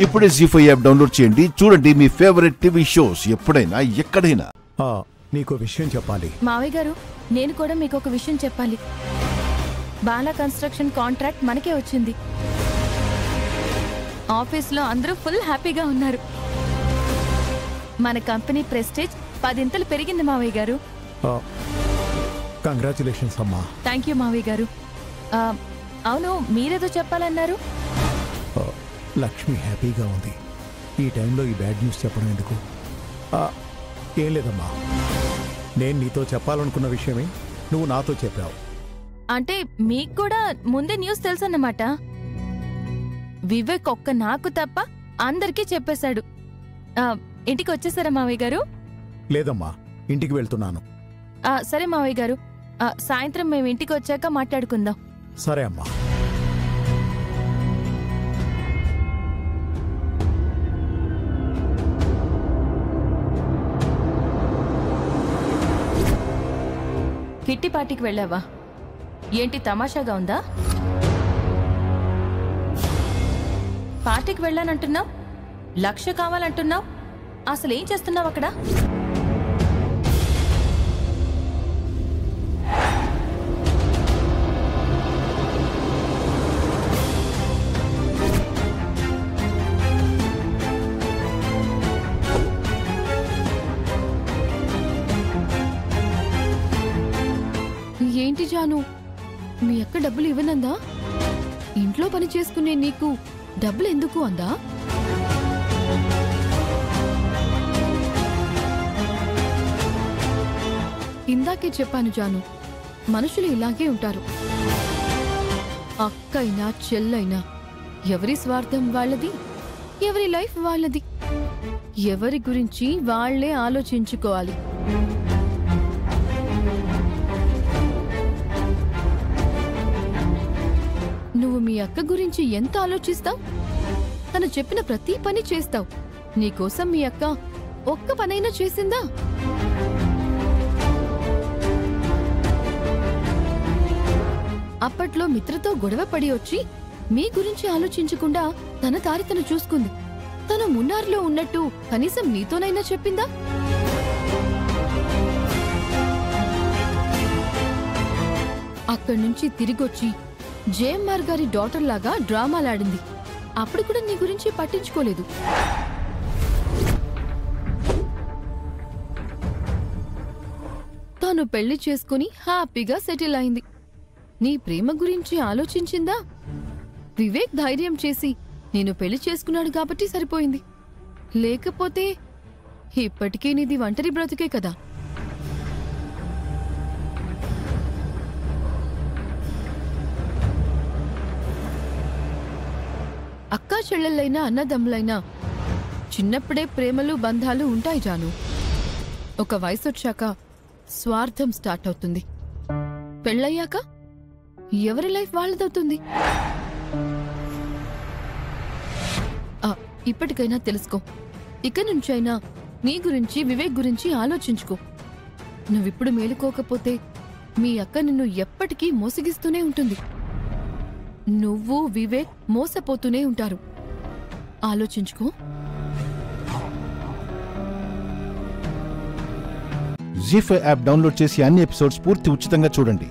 ఇప్పుడే జీ5 app download చేయండి. చూడండి మీ ఫేవరెట్ టీవీ షోస్ ఎప్పుడైనా ఎక్కడైనా. నీకు విషయం చెప్పాలి. మావయ్య గారు, నేను కూడా మీకు ఒక విషయం చెప్పాలి. బాలా కన్స్ట్రక్షన్ కాంట్రాక్ట్ మనకే వచ్చింది. ఆఫీస్లో అందరూ ఫుల్ హ్యాపీగా ఉన్నారు. మన కంపెనీ ప్రెస్టేజ్ 10 పెరిగింది మావయ్య గారు. కంగ్రాచులేషన్స్ అమ్మా. థ్యాంక్ యూ మావయ్య గారు. అవును, మీరేదో చెప్పాలన్నారు. లక్ష్మి హ్యాపీగా ఉంది. ఈ టైంలో ఈ బ్యాడ్ న్యూస్ చెప్పడం ఎందుకు? ఏం లేదమ్మా, నేను నీతో చెప్పాలనుకున్న విషయమే నువ్వు నాతో చెప్పావు. అంటే మీకు కూడా ముందే న్యూస్ తెలుసన్నమాట. వివేక్ ఒక్క నాకు తప్ప అందరికీ చెప్పేశాడు. ఇంటికి వచ్చేసారా మావయ్య గారు? లేదమ్మా, ఇంటికి వెళ్తున్నాను. సరే మావయ్య గారు, సాయంత్రం మేము ఇంటికి వచ్చాక మాట్లాడుకుందాం. సరే అమ్మా. కిట్టి పార్టీకి వెళ్ళావా? ఏంటి తమాషాగా ఉందా? పార్టీకి వెళ్ళానంటున్నావు, 1,00,000 కావాలంటున్నావు. అసలేం చేస్తున్నావు అక్కడ? ఏంటి జాను, మీ అక్క డబ్బులు ఇవ్వనందా? ఇంట్లో పని చేసుకునే నీకు డబ్బులు ఎందుకు అందా? ఇందాకే చెప్పాను జాను, మనుషులు ఇలాగే ఉంటారు. అక్కైనా చెల్లైనా ఎవరి స్వార్థం వాళ్ళది, ఎవరి లైఫ్ వాళ్ళది. ఎవరి గురించి వాళ్లే ఆలోచించుకోవాలి. నువ్వు మీ అక్క గురించి ఎంత ఆలోచిస్తావు? తను చెప్పిన ప్రతి పని చేస్తావు. నీకోసం మీ అక్క ఒక్క పనైనా చేసిందా? అప్పట్లో మిత్రతో గొడవ పడి వచ్చి మీ గురించి ఆలోచించకుండా తన దారి తను చూసుకుంది. తను మున్నార్లో ఉన్నట్టు కనీసం నీతోనైనా చెప్పిందా? అక్కడి నుంచి తిరిగొచ్చి జేఎంఆర్ గారి డాటర్ లాగా డ్రామాలాడింది. అప్పుడు కూడా నీ గురించి పట్టించుకోలేదు. తాను పెళ్లి చేసుకుని హ్యాపీగా సెటిల్ అయింది. నీ ప్రేమ గురించి ఆలోచించిందా? వివేక్ ధైర్యం చేసి నేను పెళ్లి చేసుకున్నాడు కాబట్టి సరిపోయింది. లేకపోతే ఇప్పటికే నీది ఒంటరి బ్రతుకే కదా. అక్కా చెల్లెళ్ళైనా అన్నదమ్ములైనా చిన్నప్పుడే ప్రేమలు బంధాలు ఉంటాయి జాను. ఒక వయసొచ్చాక స్వార్థం స్టార్ట్ అవుతుంది. పెళ్ళయ్యాక ఎవరి లైఫ్ వాళ్ళదవుతుంది. ఇప్పటికైనా తెలుసుకో. ఇక నుంచైనా నీ గురించి వివేక్ గురించి ఆలోచించుకో. నువ్విప్పుడు మేలుకోకపోతే మీ అక్క నిన్ను ఎప్పటికీ మోసగిస్తూనే ఉంటుంది. నువ్వు వివేక్ మోసపోతూనే ఉంటారు. ఆలోచించుకో. జీ5 యాప్ డౌన్లోడ్ చేసి అన్ని ఎపిసోడ్స్ పూర్తి ఉచితంగా చూడండి.